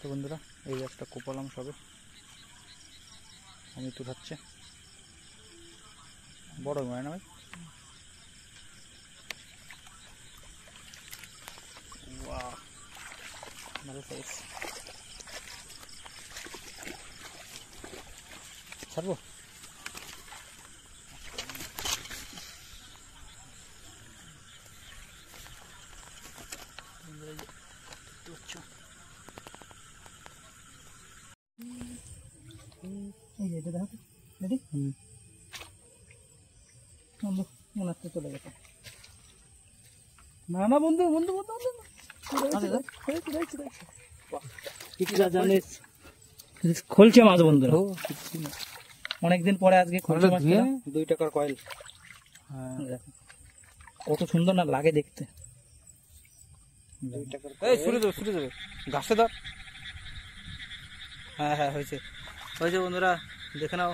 তো বন্ধুরা এই যে একটা কোপালাম সবে আমি তুলাচ্ছে বড় হয় না ভাই বাহ ভালো সাইজ ছাড়বো চলে গেছে না না বন্ধু বন্ধু বন্ধু খোলছে মাছ বন্ধুরা অনেকদিন পরে আজকে খোলছে মাছ 2 টাকার কয়েল কত সুন্দর না লাগে দেখতে 2 টাকার এই ছুড়ে দেবে ঘাসে ধর হ্যাঁ হ্যাঁ হয়েছে বন্ধুরা দেখে নাও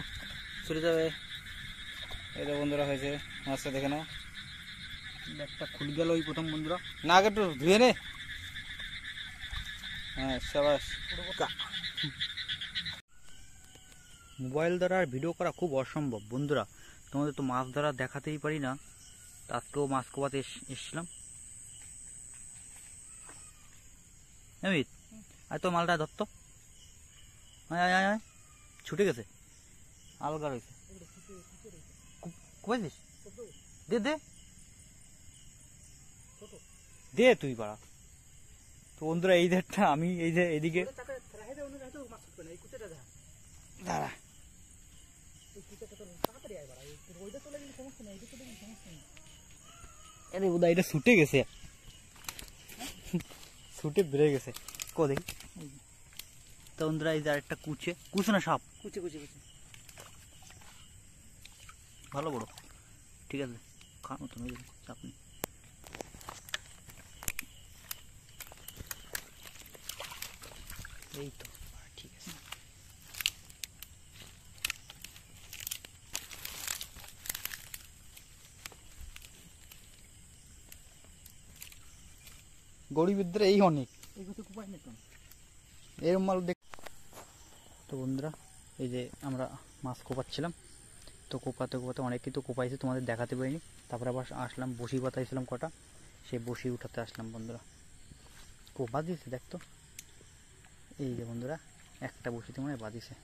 ছুড়ে যাবে এই তো বন্ধুরা হয়েছে মাছটা দেখে নাও একটা খুলে গেল ওই প্রথম বন্ধুরা না আগে একটু ধুয়ে নে হ্যাঁ সাবাস মোবাইল দ্বারা আর ভিডিও করা খুব অসম্ভব বন্ধুরা তোমাদের তো মাছ ধরা দেখাতেই পারি না আজকেও মাছ কোপাতে এসেছিলাম অমিত আর তো মালটা ধরতো ছুটে গেছে আলগা রয়েছে কোপাইছিস দে দে দে তুই বাড়া তো বন্ধুরা এই ধারটা আমি এই যে এদিকে দাঁড়া আরে বোধহয় এটা ছুটে গেছে ছুটে বেড়ে গেছে কো দেখি তো বন্ধুরা এই যে আরেকটা কুচে না সাপ কুচে ভালো বড় ঠিক আছে খাওয়ার মতন হয়ে যাবে চাপ নেই এই তো ঠিক আছে গরিবদের এই অনেক এরম মাল দেখ তো বন্ধুরা এই যে আমরা মাছ কোপাচ্ছিলাম তো কোপাতে অনেকেই তো কোপাইছে তোমাদের দেখাতে পারিনি তারপরে আবার আসলাম বসি পাতাইছিলাম কটা সেই বসি উঠাতে আসলাম বন্ধুরা কোপা দিয়েছে দেখতো এই যে বন্ধুরা একটা বসিতে মনে হয় বাঁধিছে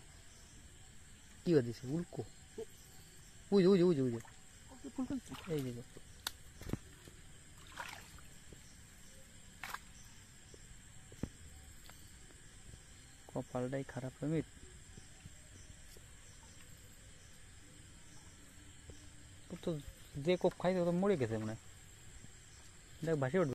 কি বাঁধিছে উল্কো বুঝে এই যে কপালটাই খারাপ অমিত তো যে কোপ খাইছে ও তো মরে গেছে মনে হয় দেখ ভাসি উঠবে